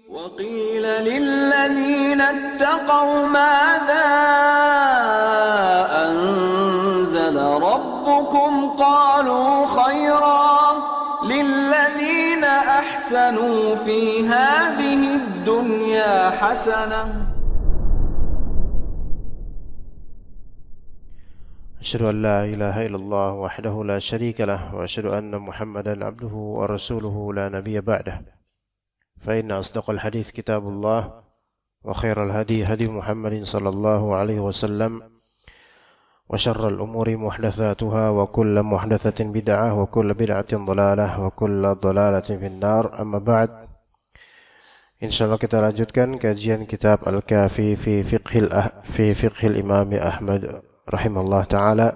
وقيل للذين اتقوا ماذا أنزل ربكم قالوا خيرا للذين أحسنوا في هذه الدنيا حسنة أشهد أن لا إله إلا الله وحده لا شريك له وأشهد أن محمدا عبده ورسوله لا نبي بعده فإن أصدق الحديث كتاب الله وخير الهدي هدي محمد صلى الله عليه وسلم وشر الأمور محدثاتها وكل محدثة بدعة وكل بدعة ضلالة وكل ضلالة في النار أما بعد Insyaallah kita lanjutkan kajian kitab Al-Kafi fi fiqhil Imam Ahmad rahimahullah ta'ala.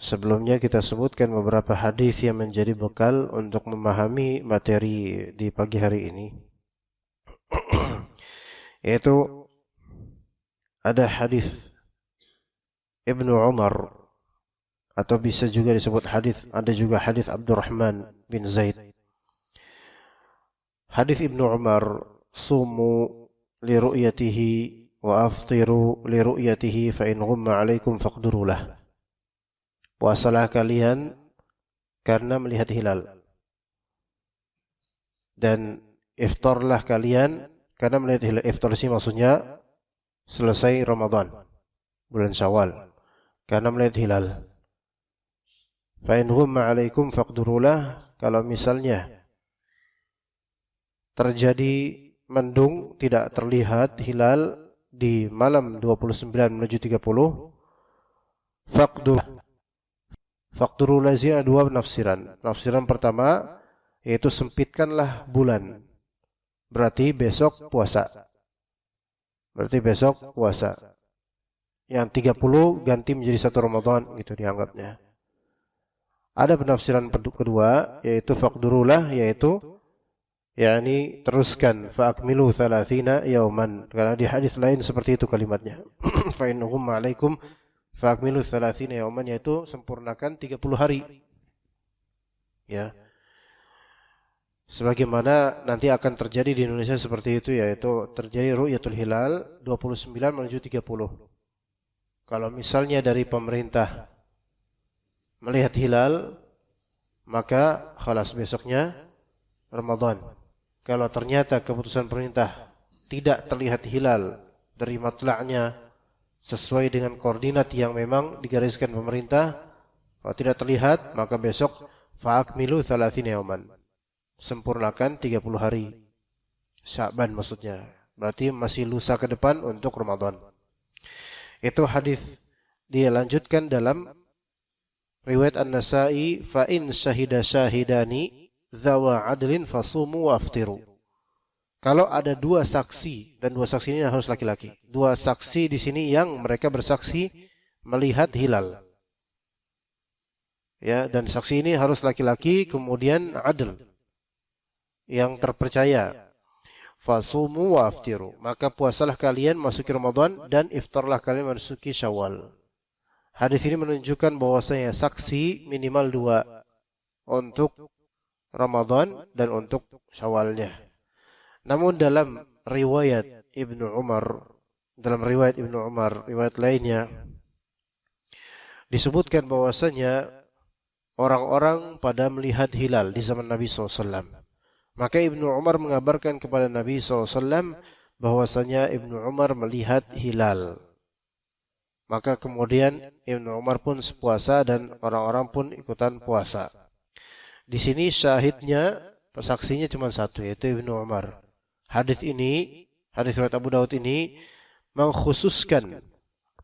Sebelumnya kita sebutkan beberapa hadis yang menjadi bekal untuk memahami materi di pagi hari ini. Yaitu ada hadis Ibnu Umar atau bisa juga disebut hadis, ada juga hadis Abdurrahman bin Zaid. Hadis Ibnu Umar, sumu li ru'yatihi wa aftiru li ru'yatihi fa in ghumma 'alaikum faqduru lah. Puasalah kalian karena melihat hilal. Dan iftarlah kalian karena melihat hilal. Iftar sih maksudnya selesai Ramadan, bulan Syawal, karena melihat hilal. Fa in ghumma 'alaikum faqduru lah. Kalau misalnya terjadi mendung, tidak terlihat hilal di malam 29 menuju 30, faqduru lazina dua nafsiran. Nafsiran pertama yaitu sempitkanlah bulan. Berarti besok puasa. Yang 30 ganti menjadi 1 Ramadan gitu dianggapnya. Ada penafsiran kedua yaitu faqdurulah, yaitu yakni teruskan fa'akmilu 30 yauman, karena di hadis lain seperti itu kalimatnya. Fa in ghumma 'alaikum fa'akmilu 30 yauman, yaitu sempurnakan 30 hari. Ya. Sebagaimana nanti akan terjadi di Indonesia seperti itu, yaitu terjadi ru'yatul hilal 29 menuju 30. Kalau misalnya dari pemerintah melihat hilal, maka khalas besoknya Ramadan. Kalau ternyata keputusan pemerintah tidak terlihat hilal dari matla'nya sesuai dengan koordinat yang memang digariskan pemerintah, kalau tidak terlihat, maka besok fa'akmilu 30 yauman. Sempurnakan 30 hari. Sya'ban maksudnya. Berarti masih lusa ke depan untuk Ramadan. Itu hadis. Dia lanjutkan dalam riwayat An-Nasa'i, fa in syahida syahidani zawa adlin fasumu waftiru. Kalau ada dua saksi, dan dua saksi ini harus laki-laki. Dua saksi di sini yang mereka bersaksi melihat hilal. Ya, dan saksi ini harus laki-laki, kemudian adl, yang terpercaya. Fasumu waftiru. Maka puasalah kalian masuki Ramadan dan iftarlah kalian masuki Syawal. Hadis ini menunjukkan bahwasanya saksi minimal 2 untuk Ramadan dan untuk Syawalnya. Namun dalam riwayat Ibnu Umar, riwayat lainnya disebutkan bahwasanya orang-orang pada melihat hilal di zaman Nabi SAW. Maka Ibnu Umar mengabarkan kepada Nabi SAW bahwasanya Ibnu Umar melihat hilal. Maka kemudian Ibnu Umar pun sepuasa dan orang-orang pun ikutan puasa. Di sini syahidnya, saksinya cuma satu, yaitu Ibnu Umar. Hadis ini, hadis riwayat Abu Daud ini mengkhususkan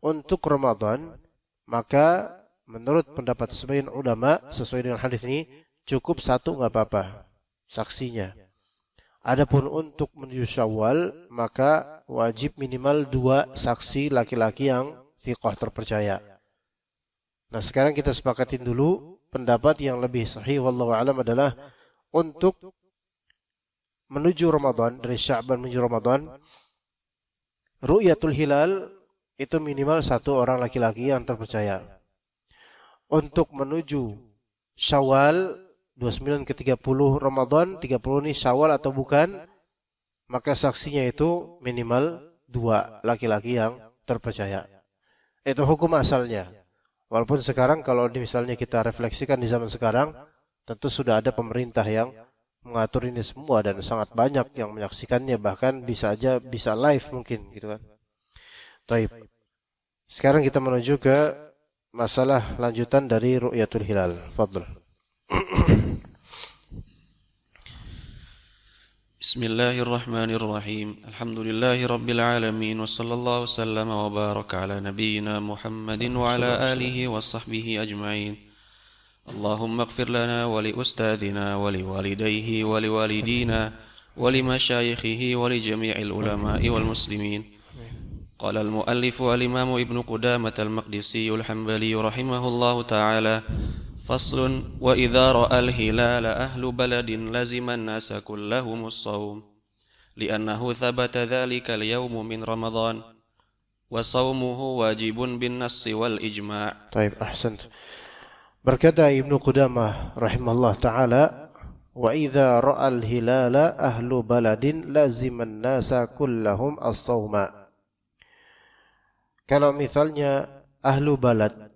untuk Ramadan, maka menurut pendapat sebagian ulama sesuai dengan hadis ini cukup 1 enggak apa-apa saksinya. Adapun untuk menuju Syawal, maka wajib minimal 2 saksi laki-laki yang thiqah terpercaya. Nah, sekarang kita sepakatin dulu. Pendapat yang lebih sahih wallahu a'lam adalah untuk menuju Ramadan, dari Sya'ban menuju Ramadan, ru'yatul hilal itu minimal 1 orang laki-laki yang terpercaya. Untuk menuju Syawal 29 ke 30 Ramadan, 30 ini Syawal atau bukan, maka saksinya itu minimal 2 laki-laki yang terpercaya. Itu hukum asalnya. Walaupun sekarang kalau misalnya kita refleksikan di zaman sekarang, tentu sudah ada pemerintah yang mengatur ini semua dan sangat banyak yang menyaksikannya, bahkan bisa live mungkin gitu kan. Taib. Sekarang kita menuju ke masalah lanjutan dari ru'yatul hilal. Fadl. Bismillahirrahmanirrahim. Alhamdulillahirabbil alamin wa sallallahu wasallama wa baraka ala nabiyyina Muhammadin wa ala alihi wa sahbihi ajma'in. Allahumma ighfir lana wa li ustadina wa li walidayhi wa li walidina wa li masyayikhihi wa li jami'il ulama'i wal muslimin. Qala al-muallif al-imam Ibnu Qudamah al-Maqdisi al-Hanbali rahimahullahu ta'ala. فصل وإذا رأى الهلال أهل بلد لزم الناس كلهم الصوم لأنه ثبت ذلك اليوم من رمضان وصومه واجب بالنص والإجماع. طيب أحسنت. Berkata Ibnu Qudamah rahimahullah ta'ala, وإذا رأى الهلال أهل بلد لزم الناس كلهم الصوم. Kalau misalnya ahlu balad,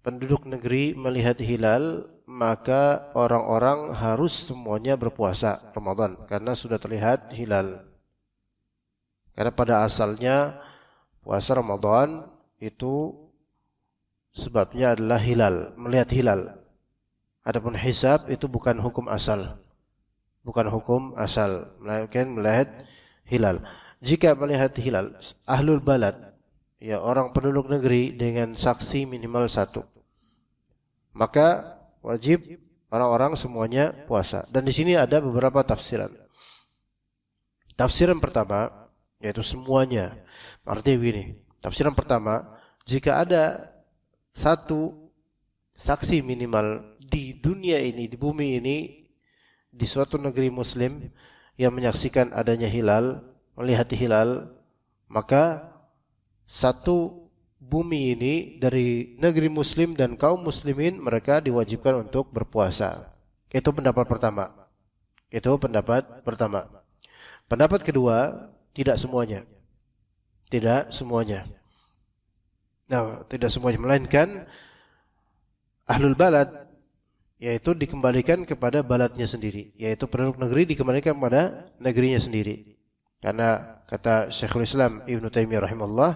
penduduk negeri melihat hilal, maka orang-orang harus semuanya berpuasa Ramadan karena sudah terlihat hilal. Karena pada asalnya puasa Ramadan itu sebabnya adalah hilal, melihat hilal. Adapun hisab itu bukan hukum asal. Bukan hukum asal, melainkan melihat hilal. Jika melihat hilal ahlul balad, ya orang penduduk negeri dengan saksi minimal 1, maka wajib orang-orang semuanya puasa. Dan di sini ada beberapa tafsiran. Tafsiran pertama yaitu semuanya. Artinya begini. Tafsiran pertama, jika ada 1 saksi minimal di dunia ini, di bumi ini, di suatu negeri muslim yang menyaksikan adanya hilal, melihat hilal, maka 1 bumi ini dari negeri muslim dan kaum muslimin mereka diwajibkan untuk berpuasa. Itu pendapat pertama. Pendapat kedua, tidak semuanya. Tidak semuanya. Nah, tidak semuanya, melainkan ahlul balad, yaitu dikembalikan kepada baladnya sendiri, yaitu penduduk negeri dikembalikan kepada negerinya sendiri. Karena kata Syekhul Islam Ibnu Taimiyah rahimahullah,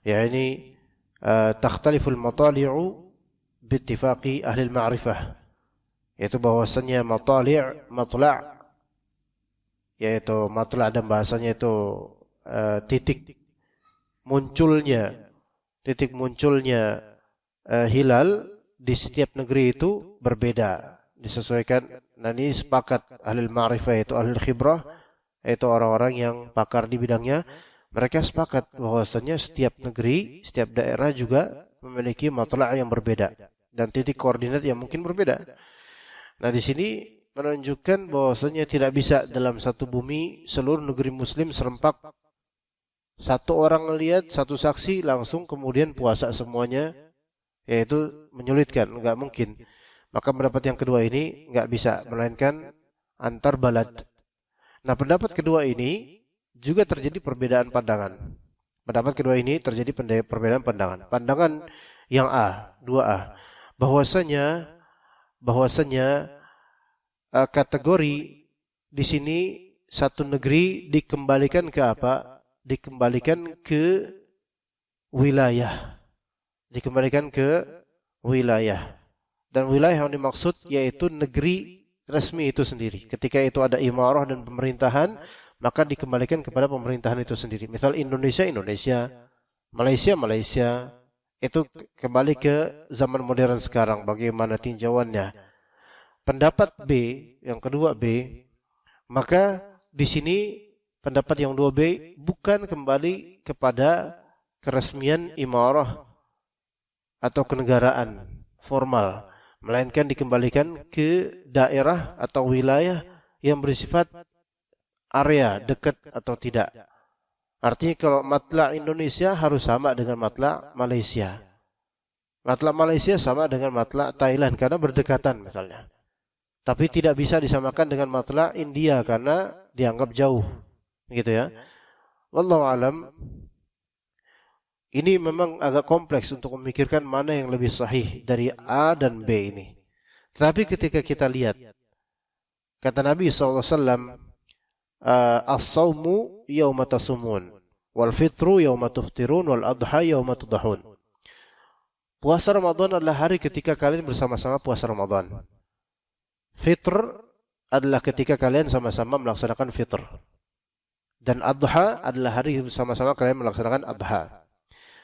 ya ini takhtaliful matali'u bittifaqi ahli al-ma'rifah, yaitu bahwasannya matla' yaitu matla' dan bahasanya itu titik munculnya hilal di setiap negeri itu berbeda, disesuaikan. Nah, ini sepakat ahli al-ma'rifah, yaitu ahli al-khibrah, yaitu orang-orang yang pakar di bidangnya. Mereka sepakat bahwasanya setiap negeri, setiap daerah juga memiliki matla' yang berbeda dan titik koordinat yang mungkin berbeda. Nah, di sini menunjukkan bahwasanya tidak bisa dalam satu bumi seluruh negeri muslim serempak 1 orang melihat 1 saksi langsung kemudian puasa semuanya, yaitu menyulitkan, enggak mungkin. Maka pendapat yang kedua ini enggak bisa, melainkan antar balad. Nah, pendapat kedua ini juga terjadi perbedaan pandangan. Pandangan yang A, 2A, bahwasanya kategori di sini 1 negeri dikembalikan ke apa? Dikembalikan ke wilayah. Dan wilayah yang dimaksud yaitu negeri resmi itu sendiri. Ketika itu ada imarah dan pemerintahan, maka dikembalikan kepada pemerintahan itu sendiri. Misal Indonesia, Malaysia, itu kembali ke zaman modern sekarang, bagaimana tinjauannya. Pendapat B, yang kedua B, maka di sini pendapat yang 2B bukan kembali kepada keresmian imarah atau kenegaraan formal, melainkan dikembalikan ke daerah atau wilayah yang bersifat area dekat atau tidak. Artinya kalau matla' Indonesia harus sama dengan matla' Malaysia. Matla' Malaysia sama dengan matla' Thailand karena berdekatan misalnya. Tapi tidak bisa disamakan dengan matla' India karena dianggap jauh, gitu ya. Wallahu alam. Ini memang agak kompleks untuk memikirkan mana yang lebih sahih dari A dan B ini. Tetapi ketika kita lihat, kata Nabi SAW, as-sawmu yawma tasumun, wal fitru yawma tuftirun, wal adha yawma tudahun. Puasa Ramadan adalah hari ketika kalian bersama-sama puasa Ramadan. Fitr adalah ketika kalian sama-sama melaksanakan fitr. Dan adha adalah hari bersama-sama kalian melaksanakan adha.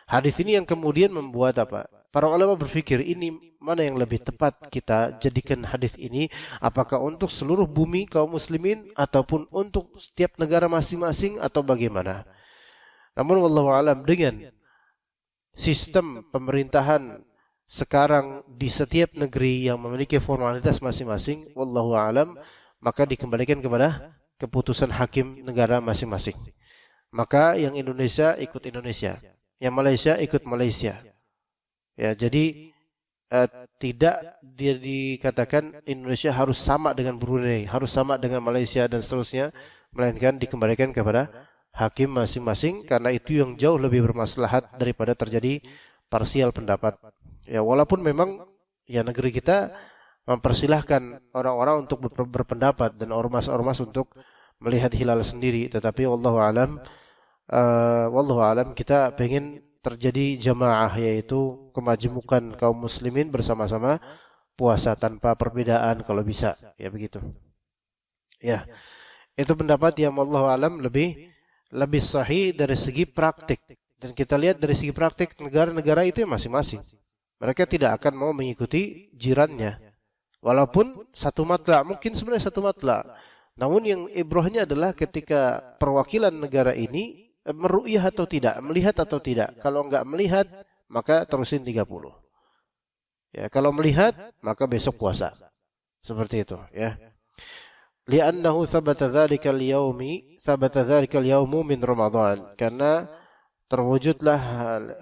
Hadis ini yang kemudian membuat apa? Para ulama berpikir ini mana yang lebih tepat kita jadikan hadis ini, apakah untuk seluruh bumi kaum muslimin ataupun untuk setiap negara masing-masing atau bagaimana? Namun wallahu alam, dengan sistem pemerintahan sekarang di setiap negeri yang memiliki formalitas masing-masing, wallahu alam, maka dikembalikan kepada keputusan hakim negara masing-masing. Maka yang Indonesia ikut Indonesia, yang Malaysia ikut Malaysia. Ya, jadi tidak dikatakan Indonesia harus sama dengan Brunei, harus sama dengan Malaysia dan seterusnya, melainkan dikembalikan kepada hakim masing-masing karena itu yang jauh lebih bermaslahat daripada terjadi parsial pendapat. Ya, walaupun memang ya negeri kita mempersilahkan orang-orang untuk berpendapat dan ormas-ormas untuk melihat hilal sendiri, tetapi wallahu alam kita pengen terjadi jamaah, yaitu kemajemukan kaum muslimin bersama-sama puasa tanpa perbedaan kalau bisa, ya begitu. Ya, itu pendapat yang wallahu alam lebih sahih dari segi praktik. Dan kita lihat dari segi praktik negara-negara itu masing-masing. Mereka tidak akan mau mengikuti jirannya. Walaupun satu matla, mungkin sebenarnya satu matla. Namun yang ibrahnya adalah ketika perwakilan negara ini meru'yah atau tidak, melihat atau tidak. Kalau enggak melihat, maka terusin 30. Ya, kalau melihat, maka besok puasa. Seperti itu, ya. Li'annahu thabata dzalikal yawmu min Ramadan. Karena terwujudlah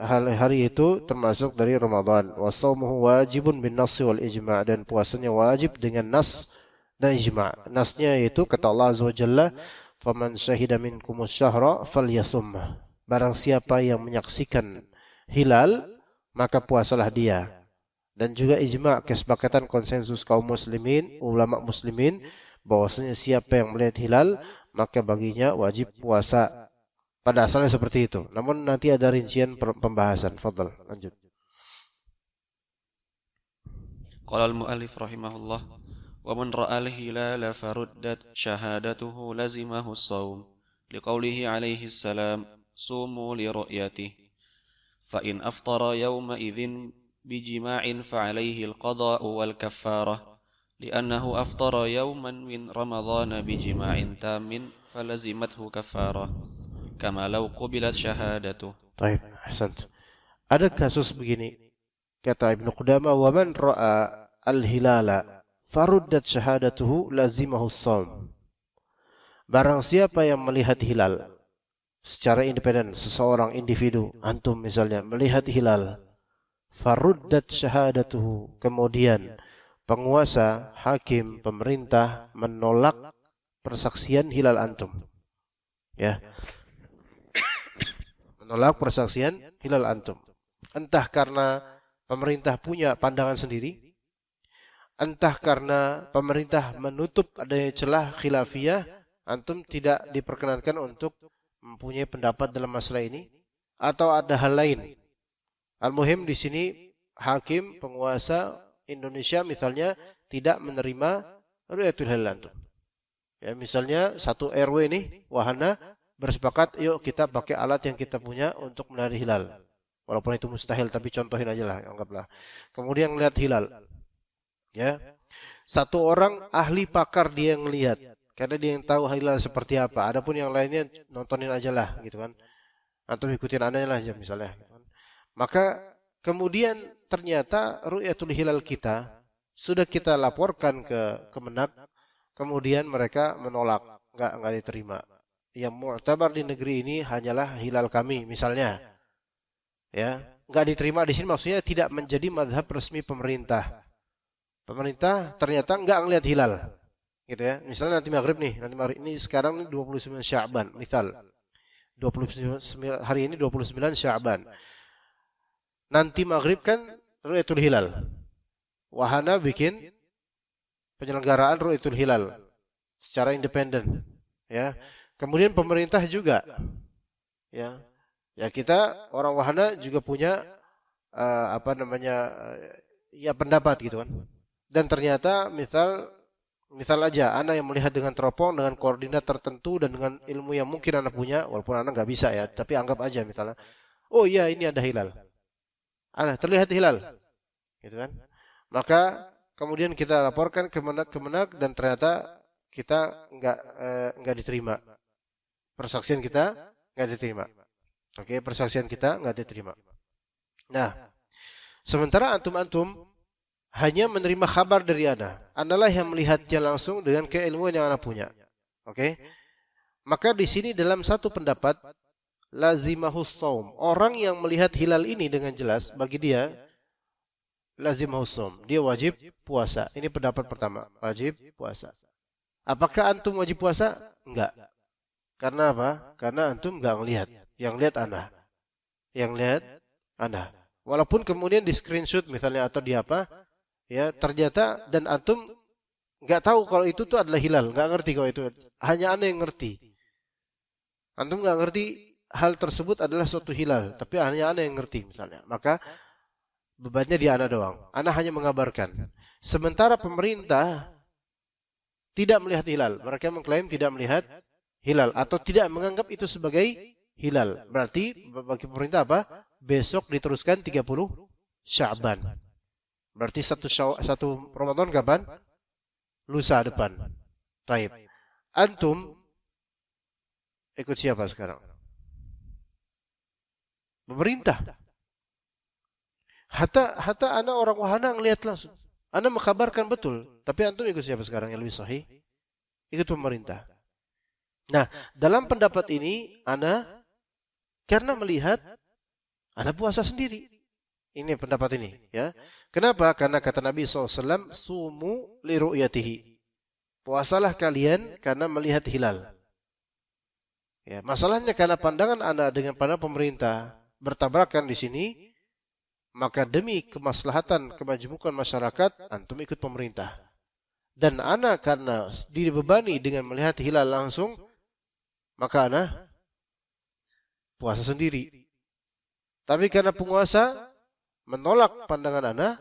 hari itu termasuk dari Ramadan. Wa shaumuhu wajibun bin nass wal ijma', dan puasanya wajib dengan nas dan ijma'. Nasnya yaitu kata Allah Azza wa Jalla, "Faman syahida minkumus syahra falyasum." Barang siapa yang menyaksikan hilal, maka puasalah dia. Dan juga ijma', kesepakatan konsensus kaum muslimin, ulama muslimin, bahwasanya siapa yang melihat hilal, maka baginya wajib puasa. Pada asalnya seperti itu. Namun nanti ada rincian pembahasan. Fadhal, lanjut. Qala al-mu'allif rahimahullah, wa man ra'a al-hilala faruddat syahadatuhu lazimahu as-shaum liqaulihi alaihi salam sumu li ru'yatihi fa in aftara yawma idzin bijima'in fa alaihi al-qada'u wal kaffarah li'annahu aftara yawman min ramadhana bijima'in tamin falazimathu kaffarah kama law qubilat syahadatuh. Baik, ahsant. Ada kasus begini. Kata Ibnu Qudamah, wa man ra'a al-hilala faruddat syahadatuhu lazimahu as-shaum. Barang siapa yang melihat hilal secara independen, seseorang individu, antum misalnya melihat hilal, faruddat syahadatuhu, kemudian penguasa, hakim, pemerintah menolak persaksian hilal antum. Ya. Menolak persaksian hilal antum. Entah karena pemerintah punya pandangan sendiri, entah karena pemerintah menutup adanya celah khilafiyah, antum tidak diperkenankan untuk mempunyai pendapat dalam masalah ini, atau ada hal lain. Al-muhim di sini hakim, penguasa Indonesia misalnya tidak menerima ru'yatul hilal antum. Ya, misalnya satu RW ini, wahana bersepakat, yuk kita pakai alat yang kita punya untuk melihat hilal. Walaupun itu mustahil, tapi contohin aja lah, anggaplah. Kemudian melihat hilal. Ya, satu orang ahli pakar dia yang melihat, karena dia yang tahu hilal seperti apa. Adapun yang lainnya nontonin aja lah, gitu kan. Atau ikutin aneh lah, misalnya. Maka kemudian ternyata ru'yatul hilal kita sudah kita laporkan ke Kemenak, kemudian mereka menolak, enggak diterima. Yang mu'tabar di negeri ini hanyalah hilal kami, misalnya. Ya, enggak diterima di sini maksudnya tidak menjadi mazhab resmi pemerintah. Pemerintah ternyata enggak ngelihat hilal. Gitu ya. Misalnya nanti maghrib ini sekarang nih 29 Sya'ban, misal. 29 hari ini 29 Sya'ban. Nanti maghrib kan ru'yatul hilal. Wahana bikin penyelenggaraan ru'yatul hilal secara independen, ya. Kemudian pemerintah juga, ya. Ya kita orang wahana juga punya ya pendapat gitu kan. Dan ternyata misal aja anak yang melihat dengan teropong dengan koordinat tertentu dan dengan ilmu yang mungkin anak punya, walaupun anak nggak bisa ya, tapi anggap aja misalnya, oh iya ini ada hilal, anak terlihat hilal, gitu kan? Maka kemudian kita laporkan ke Kemenak dan ternyata kita nggak diterima, persaksian kita nggak diterima, oke, persaksian kita nggak diterima. Nah, sementara antum hanya menerima kabar dari Anda lah yang melihatnya langsung dengan keilmuan yang Anda punya. Oke? Maka di sini dalam satu pendapat lazimahus shaum. Orang yang melihat hilal ini dengan jelas bagi dia lazimahus shaum. Dia wajib puasa. Ini pendapat pertama, wajib puasa. Apakah antum wajib puasa? Enggak. Karena apa? Karena antum enggak melihat. Yang lihat Anda. Yang lihat Anda. Walaupun kemudian di screenshot misalnya atau di apa? Ya, ternyata dan antum nggak tahu kalau itu tuh adalah hilal, nggak ngerti kalau itu, hanya Anda yang ngerti. Antum nggak ngerti hal tersebut adalah suatu hilal, tapi hanya Anda yang ngerti misalnya. Maka bebannya di Anda doang. Anda hanya mengabarkan. Sementara pemerintah tidak melihat hilal, mereka mengklaim tidak melihat hilal atau tidak menganggap itu sebagai hilal. Berarti bagi pemerintah apa? Besok diteruskan 30 Sya'ban. Berarti satu Ramadan kapan? Lusa depan. Taib. Antum ikut siapa sekarang? Pemerintah. Hatta anak orang wahana ngelihat langsung. Anda mengkabarkan betul. Tapi antum ikut siapa sekarang yang lebih sahih? Ikut pemerintah. Nah, dalam pendapat ini, Anda karena melihat, Anda puasa sendiri. Ini pendapat ini, ya. Kenapa? Karena kata Nabi SAW, sumu li ru'yatihi. Puasalah kalian karena melihat hilal. Ya, masalahnya karena pandangan Anda dengan pandangan pemerintah bertabrakan di sini, maka demi kemaslahatan kemajmukan masyarakat, antum ikut pemerintah. Dan Anda karena dibebani dengan melihat hilal langsung, maka Anda puasa sendiri. Tapi karena penguasa menolak pandangan Anda,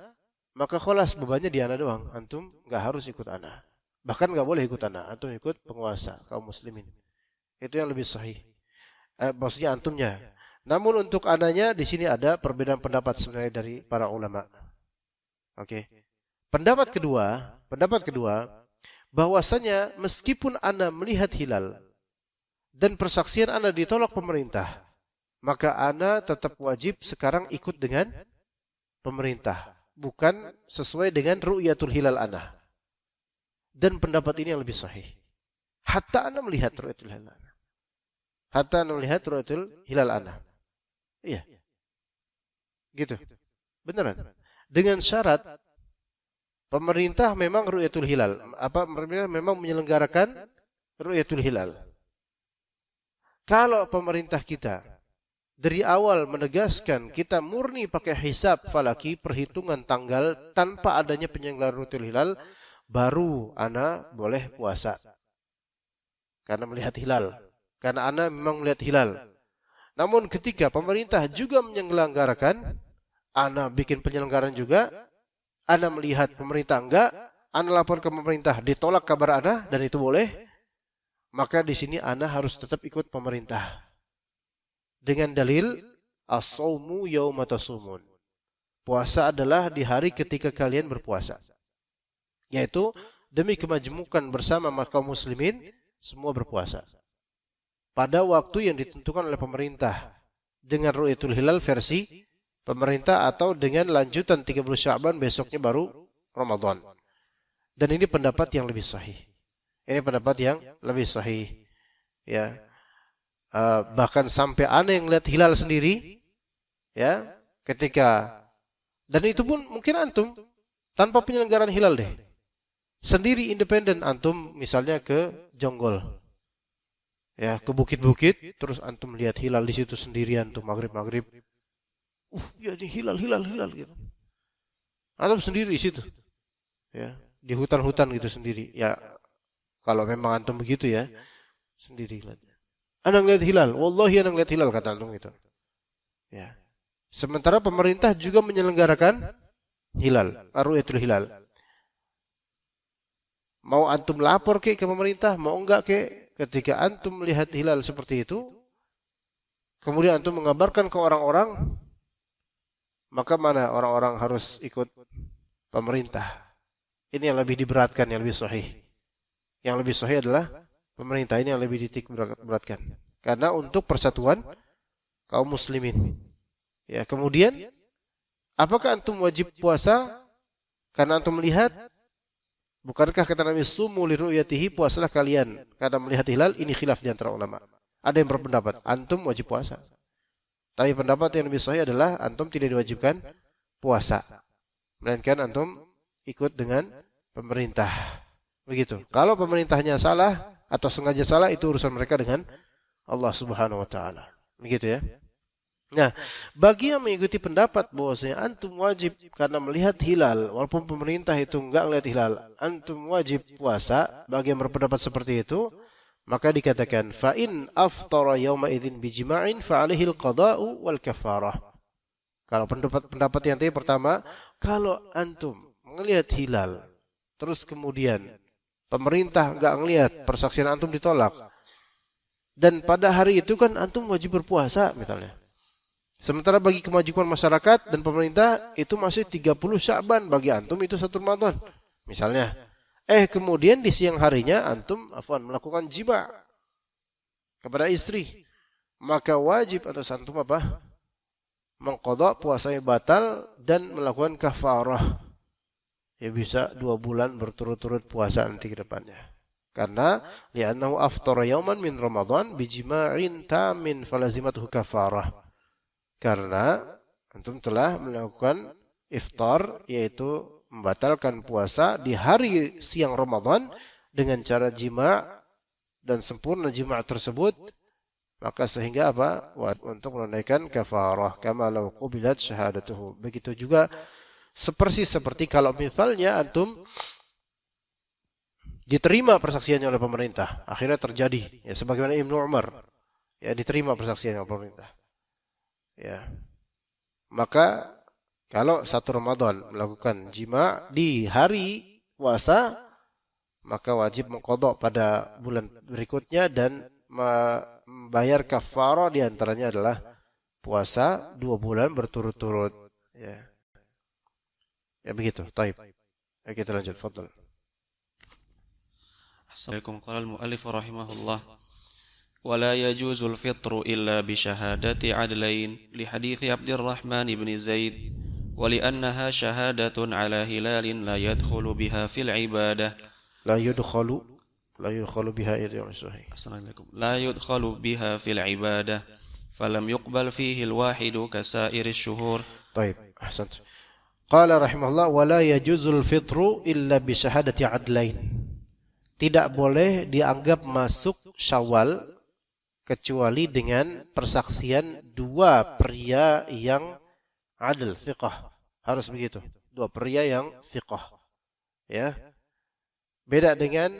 maka kholas bebannya di Anda doang. Antum nggak harus ikut Anda. Bahkan nggak boleh ikut Anda. Antum ikut penguasa kaum muslimin. Itu yang lebih sahih. Maksudnya antumnya. Namun untuk Andanya di sini ada perbedaan pendapat sebenarnya dari para ulama. Oke. Pendapat kedua, bahwasanya meskipun Anda melihat hilal dan persaksian Anda ditolak pemerintah, maka Anda tetap wajib sekarang ikut dengan pemerintah, bukan sesuai dengan ru'yatul hilal Anda. Dan pendapat ini yang lebih sahih. Hatta Anda melihat ru'yatul hilal Anda. Hatta Anda melihat ru'yatul hilal Anda. Iya. Gitu. Beneran. Dengan syarat pemerintah memang ru'yatul hilal. Pemerintah memang menyelenggarakan ru'yatul hilal. Kalau pemerintah kita dari awal menegaskan kita murni pakai hisab falaki, perhitungan tanggal tanpa adanya penyelenggaraan ru'yatul hilal, baru Anda boleh puasa. Karena melihat hilal. Karena Anda memang melihat hilal. Namun ketika pemerintah juga menyelenggarakan, Anda bikin penyelenggaraan juga, Anda melihat pemerintah enggak, Anda lapor ke pemerintah, ditolak kabar Anda dan itu boleh, maka di sini Anda harus tetap ikut pemerintah. Dengan dalil as-shaumu yauma tasumun. Puasa adalah di hari ketika kalian berpuasa. Yaitu demi kemajmukan bersama kaum muslimin semua berpuasa. Pada waktu yang ditentukan oleh pemerintah dengan ru'yatul hilal versi pemerintah atau dengan lanjutan 30 Sya'ban besoknya baru Ramadan. Dan ini pendapat yang lebih sahih. Ini pendapat yang lebih sahih. Ya. Bahkan sampai Anda yang lihat hilal sendiri, ya, ketika, dan itu pun mungkin antum tanpa penyelenggaraan hilal deh. Sendiri independen antum misalnya ke Jonggol. Ya, ke bukit-bukit terus antum lihat hilal di situ sendirian tuh maghrib. Ya ini hilal gitu. Antum sendiri di situ. Ya, di hutan-hutan gitu sendiri. Ya, kalau memang antum begitu ya, sendiri lihat. Ana ngeliat hilal, wallahi ana ngeliat hilal kata antum gitu. Ya. Sementara pemerintah juga menyelenggarakan hilal, ru'yatul hilal. Mau antum lapor ke pemerintah, mau enggak ke, ketika antum melihat hilal seperti itu, kemudian antum mengabarkan ke orang-orang, maka mana orang-orang harus ikut pemerintah. Ini yang lebih diberatkan, yang lebih sahih. Yang lebih sahih adalah pemerintah, ini yang lebih ditik beratkan. Karena untuk persatuan kaum muslimin. Ya, kemudian apakah antum wajib puasa karena antum melihat? Bukankah kata Nabi sumu li ru'yatihi, puasalah kalian karena melihat hilal? Ini khilaf di antara ulama. Ada yang berpendapat antum wajib puasa. Tapi pendapat yang lebih sahih adalah antum tidak diwajibkan puasa. Melainkan antum ikut dengan pemerintah. Begitu. Kalau pemerintahnya salah atau sengaja salah, itu urusan mereka dengan Allah Subhanahu wa taala. Begitu ya. Nah, bagi yang mengikuti pendapat bahwasanya antum wajib karena melihat hilal, walaupun pemerintah itu enggak melihat hilal, antum wajib puasa, bagi yang berpendapat seperti itu, maka dikatakan fa in aftara yauma idzin bijima'in fa alaihi al-qada'u wal kafarah. Kalau pendapat yang tadi pertama, kalau antum melihat hilal, terus kemudian pemerintah enggak ngelihat, persaksian antum ditolak, dan pada hari itu kan antum wajib berpuasa misalnya. Sementara bagi kemajuan masyarakat dan pemerintah itu masih 30 Sya'ban, bagi antum itu 1 Ramadan. Misalnya. Kemudian di siang harinya antum melakukan jima kepada istri. Maka wajib atas antum apa? Mengqadha puasanya batal dan melakukan kafarah. Ya bisa 2 bulan berturut-turut puasa nanti ke depannya. Karena li'annahu aftara yauman min Ramadan bijima'in tamin falazimatuhu kafarah. Karena antum telah melakukan iftar, yaitu membatalkan puasa di hari siang Ramadan dengan cara jima dan sempurna jima tersebut, maka sehingga apa? Untuk menunaikan kafarah kama law qubilat syahadatuhu. Begitu juga seperti kalau misalnya antum diterima persaksiannya oleh pemerintah, akhirnya terjadi ya sebagaimana Ibnu Umar ya diterima persaksiannya oleh pemerintah. Ya. Maka kalau 1 Ramadan melakukan jima di hari puasa, maka wajib mengqadha pada bulan berikutnya dan membayar kafarah, di antaranya adalah puasa 2 bulan berturut-turut. Ya. Ya begitu. Taib. Ya, kita lanjut. Fadhal. Assalamualaikum. Qala al-mu'allif rahimahullah. ولا يجوز الفطر إلا بشهادة عدلين لحديث عبد الرحمن بن زيد ولأنها شهادة على هلال لا يدخل بها في العبادة لا يدخل بها لا يدخل بها في العبادة فلم يقبل فيه الواحد كسائر الشهور. طيب أحسنت. قال رحمه الله ولا يجوز الفطر إلا بشهادة عدلين. Tidak boleh dianggap masuk Syawal kecuali dengan persaksian 2 pria yang adil, thiqah. Harus begitu. 2 pria yang thiqah. Ya. Beda dengan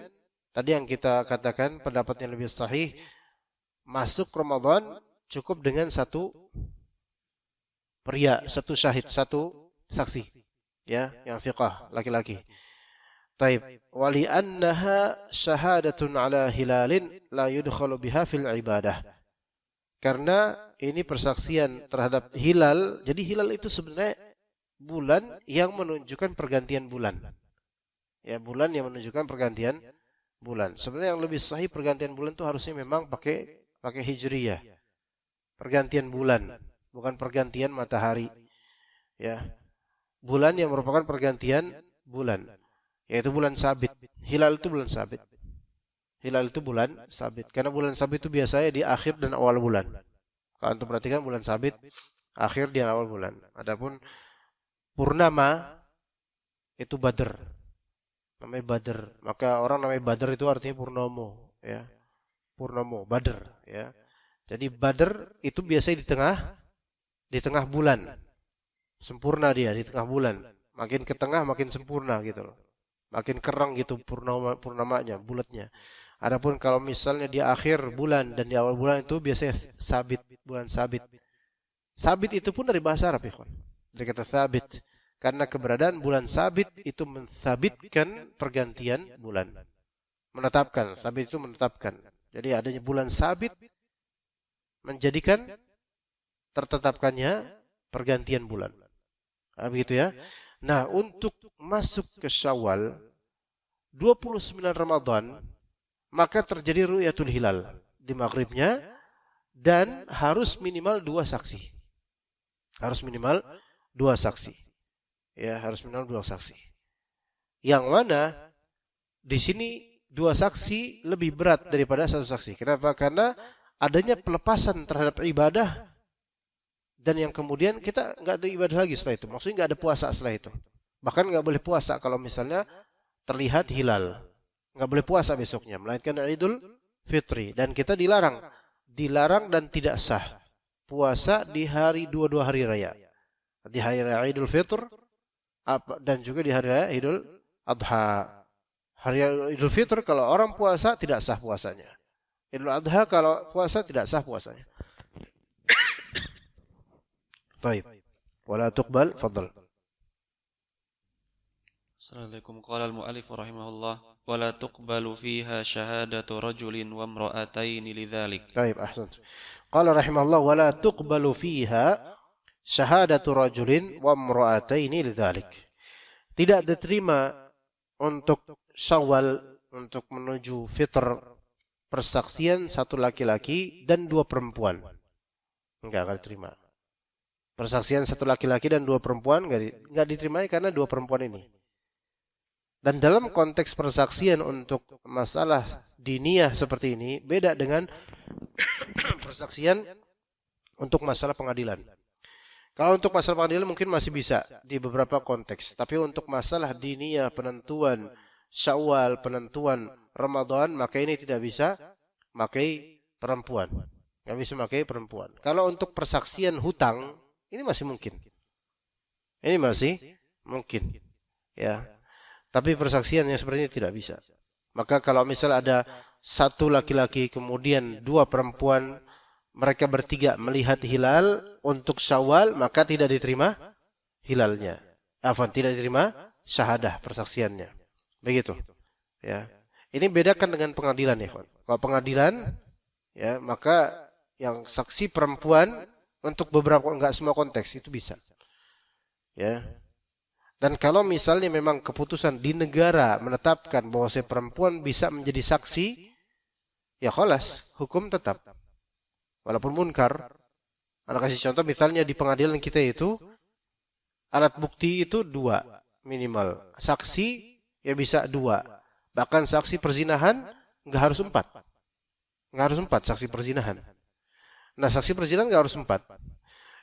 tadi yang kita katakan pendapat yang lebih sahih, masuk Ramadan cukup dengan 1 pria, 1 syahid, 1 saksi. Ya, yang thiqah, laki-laki. Taib. Wali annaha syahadatun ala hilalin la yudkhalu biha fil ibadah. Karena ini persaksian terhadap hilal. Jadi hilal itu sebenarnya bulan yang menunjukkan pergantian bulan. Ya, bulan yang menunjukkan pergantian bulan. Sebenarnya yang lebih sahih pergantian bulan itu harusnya memang pakai hijriyah. Pergantian bulan, bukan pergantian matahari. Ya. Bulan yang merupakan pergantian bulan. Yaitu bulan sabit. Hilal itu bulan sabit. Hilal itu bulan sabit. Karena bulan sabit itu biasanya di akhir dan awal bulan. Kalau antum perhatikan bulan sabit, akhir dan awal bulan. Adapun purnama, itu Badr. Namanya Badr. Maka orang namanya Badr itu artinya purnomo, ya. Purnomo, Badr, ya. Jadi Badr itu biasanya di tengah bulan. Sempurna dia di tengah bulan. Makin ke tengah makin sempurna gitu loh. Makin kerang gitu purnamanya, bulatnya. Adapun kalau misalnya di akhir bulan dan di awal bulan itu biasanya sabit, bulan sabit. Sabit itu pun dari bahasa Arab, ikhwan. Dari kata sabit. Karena keberadaan bulan sabit itu mensabitkan pergantian bulan. Menetapkan, sabit itu menetapkan. Jadi adanya bulan sabit menjadikan tertetapkannya pergantian bulan. Nah, begitu ya. Nah, untuk masuk ke Syawal 29 Ramadan maka terjadi ru'yatul hilal di maghribnya dan harus minimal 2 saksi. Harus minimal 2 saksi. Ya, harus minimal 2 saksi. Yang mana di sini 2 saksi lebih berat daripada 1 saksi. Kenapa? Karena adanya pelepasan terhadap ibadah dan yang kemudian kita nggak ada ibadah lagi setelah itu. Maksudnya nggak ada puasa setelah itu. Bahkan nggak boleh puasa kalau misalnya terlihat hilal. Nggak boleh puasa besoknya, melainkan Idul Fitri. Dan kita dilarang dan tidak sah puasa di hari dua hari raya. Di hari raya Idul Fitr dan juga di hari raya Idul Adha. Hari Idul Fitr kalau orang puasa tidak sah puasanya. Idul Adha kalau puasa tidak sah puasanya. Baik. Wala tuqbal, fadl. Assalamualaikum. Qala al-mu'allif rahimahullah wa la tuqbalu fiha syahadatu rajulin wa imra'atayn lidzalik. Baik, ahsant. Qala rahimahullah wa la tuqbalu fiha syahadatu rajulin wa imra'atayn lidzalik. Tidak diterima untuk Syawal, untuk menuju fitr, persaksian satu laki-laki dan 2 perempuan. Enggak akan diterima. Persaksian satu laki-laki dan 2 perempuan enggak diterima karena 2 perempuan ini. Dan dalam konteks persaksian untuk masalah diniyah seperti ini beda dengan persaksian untuk masalah pengadilan. Kalau untuk masalah pengadilan mungkin masih bisa di beberapa konteks, tapi untuk masalah diniyah, penentuan Syawal, penentuan Ramadan, maka ini tidak bisa pakai perempuan. Tidak bisa pakai perempuan. Kalau untuk persaksian hutang, ini masih mungkin. Ini masih mungkin. Ya. Tapi persaksian yang seperti ini tidak bisa. Maka kalau misal ada 1 laki-laki kemudian 2 perempuan, mereka bertiga melihat hilal untuk Syawal, maka tidak diterima hilalnya. Tidak diterima syahadah persaksiannya. Begitu. Ya. Ini bedakan dengan pengadilan ya, kawan. Kalau pengadilan ya, maka yang saksi perempuan untuk beberapa, enggak semua konteks itu bisa. Ya. Dan kalau misalnya memang keputusan di negara menetapkan bahwa si perempuan bisa menjadi saksi, ya khalas, hukum tetap. Walaupun munkar. Anak kasih contoh misalnya di pengadilan kita itu alat bukti itu 2 minimal. Saksi ya bisa 2. Bahkan saksi perzinahan enggak harus 4. Enggak harus 4 saksi perzinahan. Nah, saksi perzinahan enggak harus 4.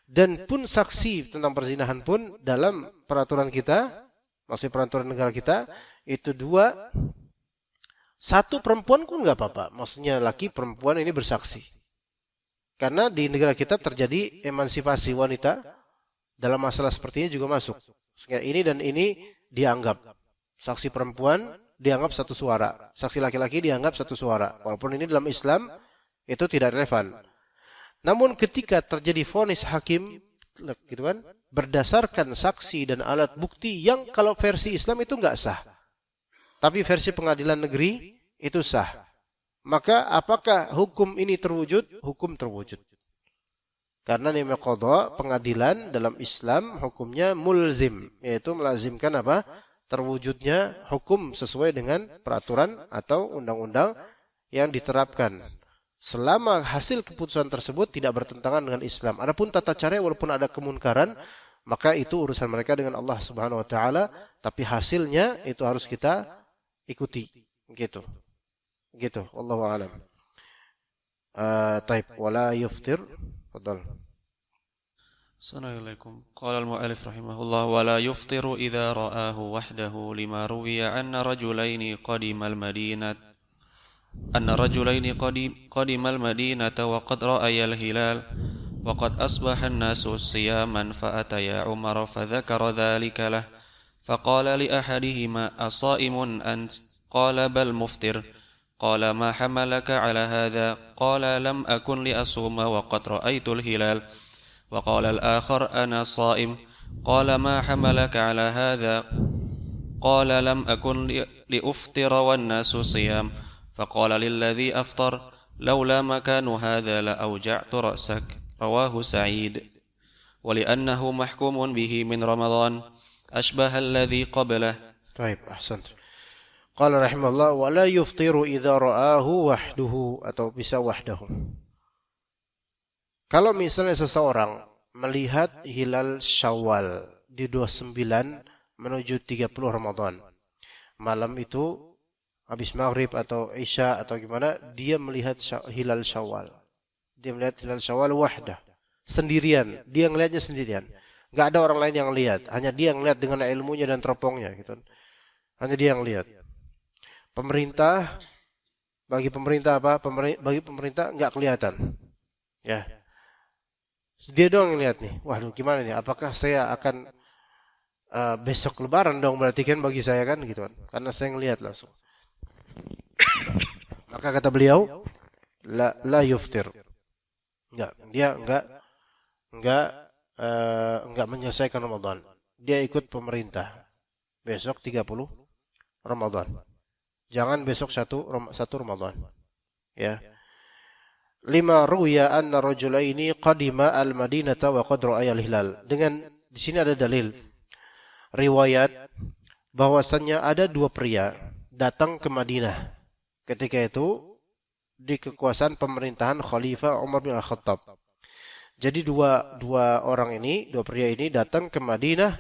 Dan pun saksi tentang perzinahan pun dalam peraturan kita, maksudnya peraturan negara kita, itu 2. 1 perempuan pun enggak apa-apa. Maksudnya laki perempuan ini bersaksi. Karena di negara kita terjadi emansipasi wanita dalam masalah seperti ini juga masuk. Sehingga ini dan ini dianggap. Saksi perempuan dianggap satu suara. Saksi laki-laki dianggap satu suara. Walaupun ini dalam Islam itu tidak relevan. Namun ketika terjadi vonis hakim, gitu kan, berdasarkan saksi dan alat bukti yang kalau versi Islam itu enggak sah. Tapi versi pengadilan negeri itu sah. Maka apakah hukum ini terwujud? Hukum terwujud. Karena namanya qadha, pengadilan dalam Islam hukumnya mulzim, yaitu melazimkan apa? Terwujudnya hukum sesuai dengan peraturan atau undang-undang yang diterapkan. Selama hasil keputusan tersebut tidak bertentangan dengan Islam. Adapun tata cara walaupun ada kemunkaran, maka itu urusan mereka dengan Allah Subhanahu wa taala, tapi hasilnya itu harus kita ikuti. Gitu. Wallahu a'lam. Taib wala yuftir. Fadal. السلام عليكم. قال المؤلف رحمه الله: ولا يفطر إذا رآه وحده، لما روي أن رجلين قدم المدينة وقد رأي الهلال، وقد أصبح الناس صياما، فأتيا عمر فذكر ذلك له، فقال لأحدهما: أصائم أنت؟ قال: بل مفطر. قال: ما حملك على هذا؟ قال: لم أكن لأصوم وقد رأيت الهلال. وقال الآخر: أنا صائم. قال: ما حملك على هذا؟ قال: لم أكن لأفطر والناس صيام. فقال للذي أفطر: لولا مكان هذا لأوجعت رأسك. رواه سعيد. ولأنه محكوم به من رمضان أشبه الذي قبله. طيب, ahsant. Qala rahimahullah wa la yuftiru idza ra'ahu wahduhu, atau bisa wahdahu. Kalau misalnya seseorang melihat hilal Syawal di 29 menuju 30 Ramadan, malam itu habis maghrib atau isya atau gimana, dia melihat hilal Syawal. Dia melihat hilal Syawal wahdah, sendirian. Dia ngelihatnya sendirian. Enggak ada orang lain yang lihat, hanya dia yang lihat dengan ilmunya dan teropongnya gitu. Hanya dia yang lihat. Bagi pemerintah enggak kelihatan. Ya. Dia doang yang lihat nih. Waduh, gimana nih? Apakah saya akan besok lebaran dong berarti kan bagi saya kan gitu kan. Karena saya ngelihat langsung. Maka kata beliau, la yuftir. Dia enggak menyelesaikan Ramadan. Dia ikut pemerintah. Besok 30 Ramadan. Jangan besok satu Ramadan. Ya. Lima ruya anna rajulaini qadima al-Madinata wa qad ra'aya al-hilal. Dengan di sini ada dalil riwayat bahwasannya ada dua pria datang ke Madinah. Ketika itu di kekuasaan pemerintahan Khalifah Umar bin Al-Khattab. Jadi dua pria ini datang ke Madinah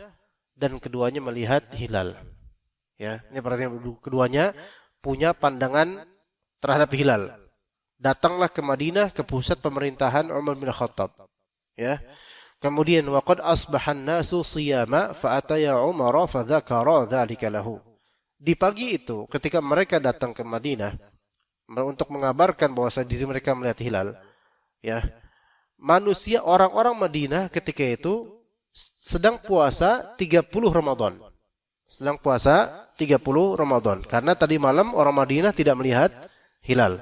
dan keduanya melihat hilal. Ya, ini perhatian, keduanya punya pandangan terhadap hilal. Datanglah ke Madinah, ke pusat pemerintahan Umar bin Khattab. Ya. Kemudian waqad asbahan nasu siyama fa ataya Umar fa dzakara dzalika lahu. Di pagi itu ketika mereka datang ke Madinah untuk mengabarkan bahwa diri mereka melihat hilal, ya. Manusia orang-orang Madinah ketika itu sedang puasa 30 Ramadan. Sedang puasa 30 Ramadan. Karena tadi malam orang Madinah tidak melihat hilal.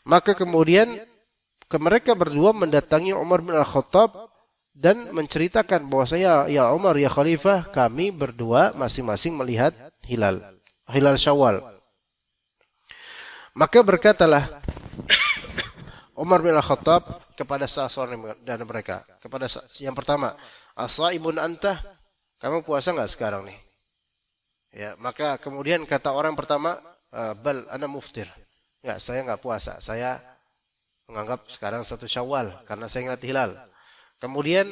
Maka kemudian mereka berdua mendatangi Umar bin Al-Khattab dan menceritakan bahwasanya ya Umar, ya Khalifah, kami berdua masing-masing melihat hilal Syawal. Maka berkatalah Umar bin Al-Khattab kepada salah seorang dari mereka, kepada yang pertama, as-saimun anta? Kamu puasa enggak sekarang nih? Ya, maka kemudian kata orang pertama, bal ana muftir. Enggak, saya enggak puasa. Saya menganggap sekarang 1 Syawal karena saya ngeliat hilal. Kemudian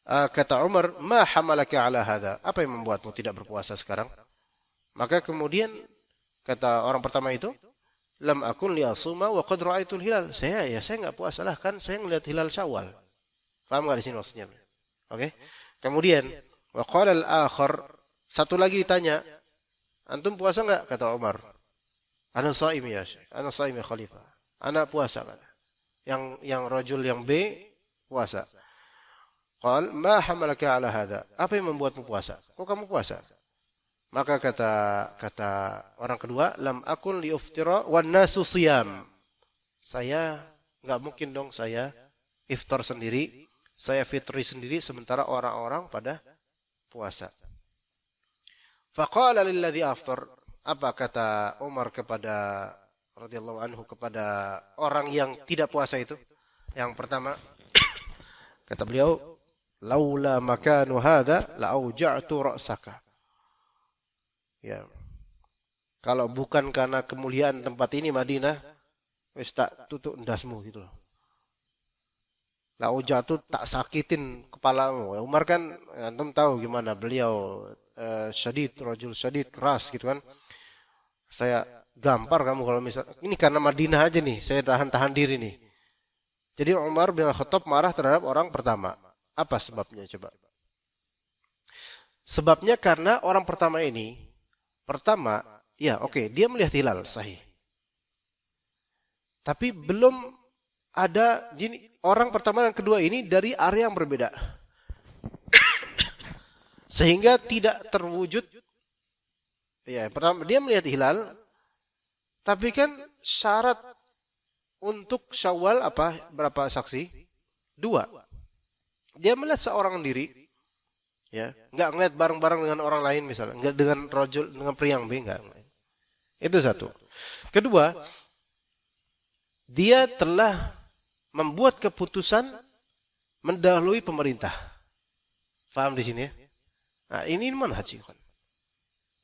kata Umar, ma hamalaka ala hadha? Apa yang membuatmu tidak berpuasa sekarang? Maka kemudian kata orang pertama itu, lam akun li asuma wa qad ra'aitul hilal. Saya enggak puasa lah, kan saya ngeliat hilal Syawal. Paham enggak di sini maksudnya? Oke. Kemudian wa qala al-akhar, satu lagi ditanya, antum puasa enggak? Kata Umar, ana shaim ya Syekh, ana shaim ya Khalifah. Ana puasa kata. Yang rajul yang B puasa. Qal ma hamalaka ala hadha? Apa yang membuatmu puasa? Kok kamu puasa? Maka kata orang kedua, lam akun li uftira wan nasu siyam. Saya enggak mungkin dong saya iftar sendiri, saya fitri sendiri sementara orang-orang pada puasa. Faqala lilladzi aftar, apa kata Umar kepada radhiyallahu anhu kepada orang yang tidak puasa itu? Yang pertama kata beliau, laula makanu hadza la auja'tu ra'saka. Ya. Kalau bukan karena kemuliaan tempat ini Madinah, wis tak tutuk ndasmu gitu loh. La auja'tu, tak sakitin kepalamu. Umar kan antum tahu gimana beliau rajul syadid, keras gitu kan. Saya gampar kamu kalau misal ini karena Madinah aja nih, saya tahan diri nih. Jadi Umar bin Khattab marah terhadap orang pertama. Apa sebabnya coba? Sebabnya karena orang pertama ini, ya oke, dia melihat hilal, sahih. Tapi belum ada, orang pertama dan kedua ini dari area yang berbeda. Sehingga tidak terwujud, ya pertama dia melihat hilal, tapi kan syarat untuk Syawal apa? Berapa saksi? 2. Dia melihat seorang diri, ya, nggak ngeliat bareng-bareng dengan orang lain misalnya, nggak dengan rojul, dengan pria yang B, nggak. Itu satu. Kedua, dia telah membuat keputusan mendahului pemerintah. Faham di sini ya? Nah, ini manhaj kan.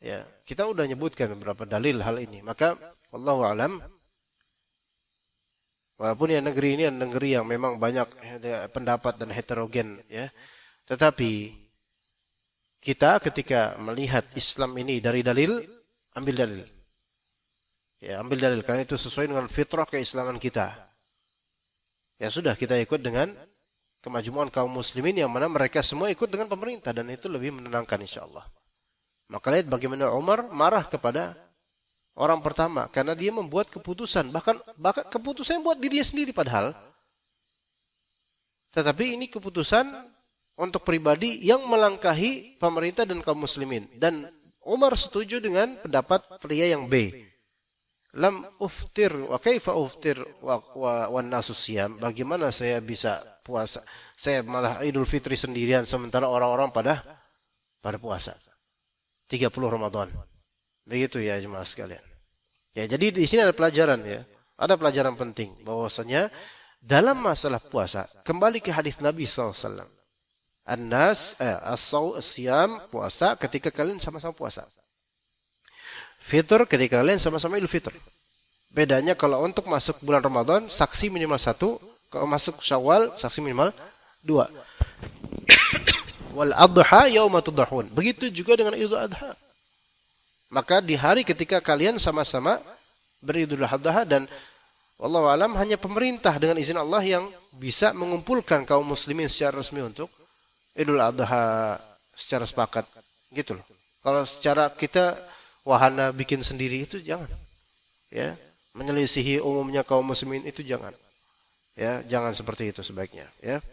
Ya, kita udah nyebutkan beberapa dalil hal ini. Maka wallahu alam, walaupun ya negeri ini adalah negeri yang memang banyak pendapat dan heterogen ya. Tetapi kita ketika melihat Islam ini dari dalil, ambil dalil. Ya, ambil dalil karena itu sesuai dengan fitrah keislaman kita. Ya sudah, kita ikut dengan kemajuan kaum muslimin yang mana mereka semua ikut dengan pemerintah dan itu lebih menenangkan insyaallah. Maka lihat bagaimana Umar marah kepada orang pertama karena dia membuat keputusan, bahkan keputusan buat dirinya sendiri padahal. Tetapi ini keputusan untuk pribadi yang melangkahi pemerintah dan kaum muslimin. Dan Umar setuju dengan pendapat pria yang B. Lam uftir wa kaifa uftir wa nasu siyam. Bagaimana saya bisa puasa? Saya malah Idul Fitri sendirian sementara orang-orang pada puasa. 30 Ramadan. Begitu ya jemaah sekalian. Ya, jadi di sini ada pelajaran ya. Ada pelajaran penting bahwasanya dalam masalah puasa kembali ke hadis Nabi SAW. As-siyam, puasa ketika kalian sama-sama puasa. Fitr ketika kalian sama-sama Idul Fitr. Bedanya kalau untuk masuk bulan Ramadan saksi minimal 1, kalau masuk Syawal saksi minimal 2. Wal adha yauma tudhahun. Begitu juga dengan Idul Adha. Maka di hari ketika kalian sama-sama beridul adha, dan wallahu alam hanya pemerintah dengan izin Allah yang bisa mengumpulkan kaum muslimin secara resmi untuk Idul Adha secara sepakat gitu loh. Kalau secara kita wahana bikin sendiri itu jangan. Ya, menyelisihi umumnya kaum muslimin itu jangan. Ya, jangan seperti itu sebaiknya, ya.